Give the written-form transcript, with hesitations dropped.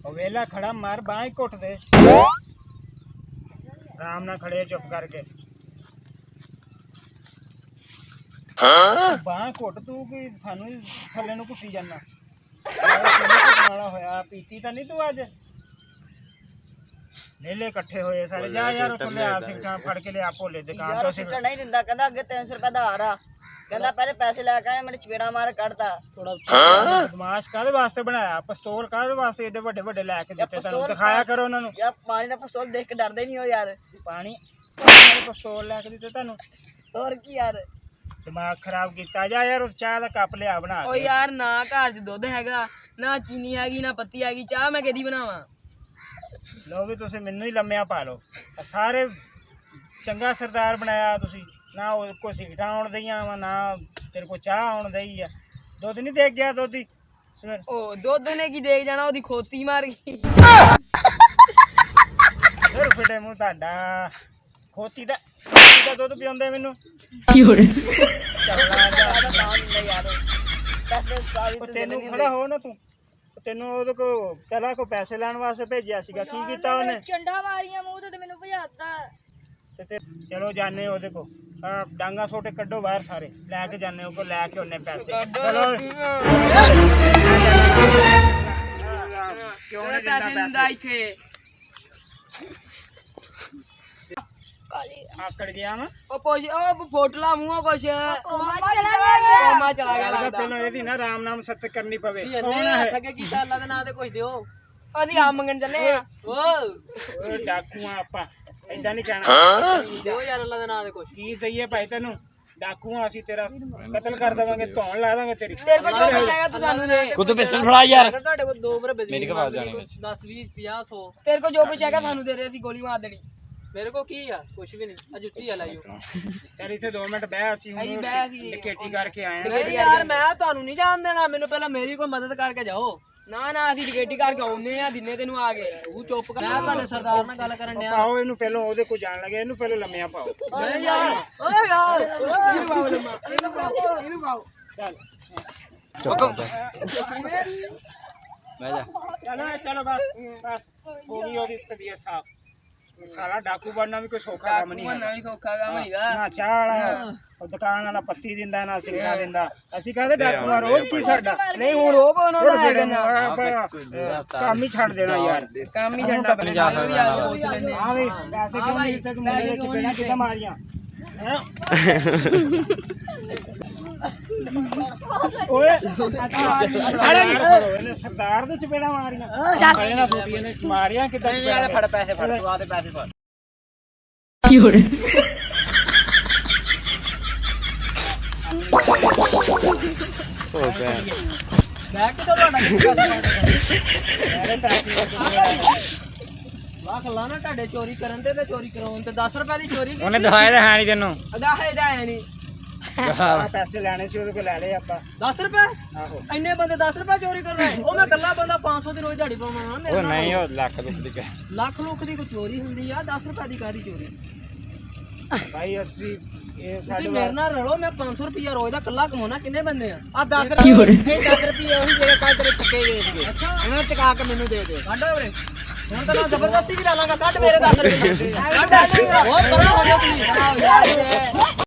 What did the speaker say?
वेला खड़ा मार बाएं घुट दे आराम ना खड़े चुप करके बाह घुट तू कि सानू थल्ले नूं घुट्टी जाना वाला होया पीती तो नहीं तू अज नेले इकट्ठे होए सारे जा यार उत्थे ले आ सिगटां फड़ के ले आ भोले दुकान तो सिगटां नहीं दिंदा कहंदा अगे 300 रुपए दा हार आ कहंदा पहले पैसे लेके आया मैंने चपेड़ा मार कढ़ता थोड़ा बदमाश काहदे वास्ते बनाया पिस्तौल काहदे वास्ते एडे बड़े बड़े लेके दिते तैनूं दिखाया करो उन्हां नूं यार पानी दा पिस्तौल देख के डरदे नहीं हो यार पानी पिस्तौल लेके दिते तैनूं और की यार दिमाग खराब किया जा यार चाह का कप लिया बना ओ यार ना घर च दुध हैगा ना चीनी हैगी ना पत्ती हैगी चाह मैं केदी बनावां लो भी तुसीं मैनूं ही लम्मिया पा लो सारे चंगा सरदार बनाया तुसीं ना कोई सिगटां आउण दईयां वा ना तेरे को चाह आउण दई आ दुध नहीं देख गया दुध ही ओ दुध ने की देख जाना ओदी खोती मार गई फिर फिटे मूंह तुहाडा खोती दा दुध पिआउंदे मैनूं तेनू खड़ा हो ना तू तेनू ओदे को चला को पैसे लैण वास्ते भेजिया सीगा की कीता ओने चंडा मारियां मूंह ते मैनू भजाता ते चलो जाने ओदे को डांगा छोटे कड्डो बाहर सारे लेके जाने को लेके ओने पैसे चलो क्यों नहीं दिंदा पैसे आकड़ गया मैं ओ पोज ओ फोटला मुंह कुछ कोमा चला गया लगदा पहले एदी ना राम नाम सत्य करनी पवे कौन है ठगे कीता अल्लाह दे नाम ते कुछ दियो ओदी आ मंगन चले ओ डाकू आपा ऐदा नहीं कहना दियो यार अल्लाह दे नाम ते कुछ की दईए भाई तेनू डाकू ਅਸੀਂ तेरा कत्ल कर देवांगे धौन ला देंगे तेरी तेरे को जो कुछ हैगा तू सानू दे खुद पिस्टल फड़ा यार ਤੁਹਾਡੇ ਕੋਲ ਦੋ ਮਰੇ मेरे के पास जाने में 10 20 50 100 तेरे को जो कुछ हैगा सानू दे दे ਅਸੀਂ ਗੋਲੀ ਮਾਰ ਦੇਣੀ मेरे को की यार कुछ भी नहीं आ जुत्ती आ लाइयो यार इथे 2 मिनट बह ਅਸੀਂ ਹੁਣ ਟਿਕੇਟੀ ਕਰਕੇ ਆਏ ਆ नहीं यार मैं ਤੁਹਾਨੂੰ नहीं जान देना ਮੈਨੂੰ ਪਹਿਲਾਂ ਮੇਰੀ ਕੋਈ ਮਦਦ ਕਰਕੇ ਜਾਓ ਨਾ ਨਾ ਅਸੀਂ ਟਿਕੇਟੀ ਕਰਕੇ ਆਉਨੇ ਆ ਦਿਨੇ ਤੈਨੂੰ ਆ ਗਏ ਤੂੰ ਚੁੱਪ ਕਰ ਮੈਂ ਤੁਹਾਡੇ ਸਰਦਾਰ ਨਾਲ ਗੱਲ ਕਰਨ ਡਿਆ ਪਾਓ ਇਹਨੂੰ ਪਹਿਲਾਂ ਉਹਦੇ ਕੋ ਜਾਣ ਲੱਗੇ ਇਹਨੂੰ ਪਹਿਲਾਂ ਲੰਮਿਆਂ ਪਾਓ ਨਹੀਂ ਯਾਰ ਓਏ ਯਾਰ ਇਹਨੂੰ ਪਾਓ ਲੰਮਾ ਇਹਨੂੰ ਪਾਓ ਚੱਲ मैं जा चलो चलो बस बस हो गई ਉਹਦੀ ਤਬੀਅਤ ਸਾਫ साला डाकू बनना भी कोई सौखा काम नहीं है ਨਹੀਂ ਸੌਖਾ ਕੰਮ ਨਹੀਂਗਾ ना चाह वाला ਉਹ ਦੁਕਾਨ ਵਾਲਾ ਪੱਤੀ ਦਿੰਦਾ ਨਾ ਸਿਗਰਟ ਦਿੰਦਾ ਅਸੀਂ ਕਹਦੇ ਡਾਕੂ ਆ ਰੋਜ਼ ਕੀ ਸਾਡਾ ਨਹੀਂ ਹੁਣ ਰੋਬ ਉਹਨਾਂ ਦਾ ਹੈਗਾ ਨਾ ਕੰਮ ਹੀ ਛੱਡ ਦੇਣਾ ਯਾਰ ਕੰਮ ਹੀ ਛੱਡਣਾ ਪੈਣਾ ਵੀ ਆ ਪੁੱਛ ਲੈਂਦੇ ਹਾਂ ਵੀ ਪੈਸੇ ਕਿਉਂ ਨਹੀਂ ਦਿੱਤੇ ਤੂੰ ਮੇਰੇ ਵਿੱਚ ਕਿਹੜਾ ਕਿੱਦਾਂ ਮਾਰੀਆਂ ਹੈ ਓਏ ਇਹਨੇ ਸਰਦਾਰ ਦੇ ਚਪੇੜਾ ਮਾਰੀਆਂ ਕਹੇ ਨਾ ਫੋਟੀਆਂ ਨੇ ਮਾਰੀਆਂ ਕਿੱਦਾਂ ਚਪੇੜਾ ਫੜ ਪੈਸੇ ਫੜ ਤੂੰ ਆਦੇ ਪੈਸੇ ਫੜ ਕੀ ਹੋ ਰਿਹਾ ओ बहन ਮੈਂ ਕਿੱਥੋਂ ਤੁਹਾਡਾ ਮੇਰੇ ਪੈਸੇ ਲੱਖ ਲਾਣਾ ਤੁਹਾਡੇ ਚੋਰੀ ਕਰਨ ਤੇ ਚੋਰੀ ਕਰਾਉਣ ਤੇ 10 ਰੁਪਏ ਦੀ ਚੋਰੀ ਉਹਨੇ ਦਿਖਾਇਆ ਤਾਂ ਹੈ ਨਹੀਂ ਤੈਨੂੰ ਅਦਾ ਹੈ ਨਹੀਂ ਪੈਸੇ ਲੈਣੇ ਸੀ ਉਹਦੇ ਕੋਲ ਲੈ ਲਏ ਆਪਾਂ 10 ਰੁਪਏ ਆਹੋ ਇੰਨੇ ਬੰਦੇ 10 ਰੁਪਏ ਚੋਰੀ ਕਰ ਰਹੇ ਉਹ ਮੈਂ ਇਕੱਲਾ ਬੰਦਾ 500 ਦੀ ਰੋਜ਼ ਦਿਹਾੜੀ ਪਾਉਣਾ ਉਹ ਨਹੀਂ ਉਹ ਲੱਖ ਰੁਪਏ ਦੀ ਕਹਿ ਲੱਖ ਲੁੱਖ ਦੀ ਕੋਈ ਚੋਰੀ ਹੁੰਦੀ ਆ 10 ਰੁਪਏ ਦੀ ਕਾਦੀ ਚੋਰੀ ਭਾਈ ਅਸੀਂ ਇਹ ਤੁਸੀਂ ਸਾਡੇ ਮੇਰੇ ਨਾਲ ਰਲੋ ਮੈਂ 500 ਰੁਪਏ ਰੋਜ਼ ਦਾ ਇਕੱਲਾ ਕਮਾਉਣਾ ਕਿੰਨੇ ਬੰਦੇ ਆ ਆ 10 ਰੁਪਏ ਇਹ 10 ਰੁਪਏ ਉਹੀ ਜਿਹੜੇ ਕੱਲ ਤੇਰੇ ਚੱਕੇ ਗਏ ਸੀਗੇ ਅੱਛਾ ਇਹਨਾਂ ਚਕਾ ਕੇ ਮੈਨੂੰ ਦੇ ਦੇ ਕੱਢ ਵੀਰੇ ਹੁਣ ਤਾਂ ਮੈਂ ਜ਼ਬਰਦਸਤੀ ਵੀ ਲਾ ਲਾਂਗਾ ਕੱਢ ਮੇਰੇ 10 ਰੁਪਏ ਕੱਢ ਹੋਰ ਪਰਾਂ ਹੋ ਜਾ ਤੁਸੀਂ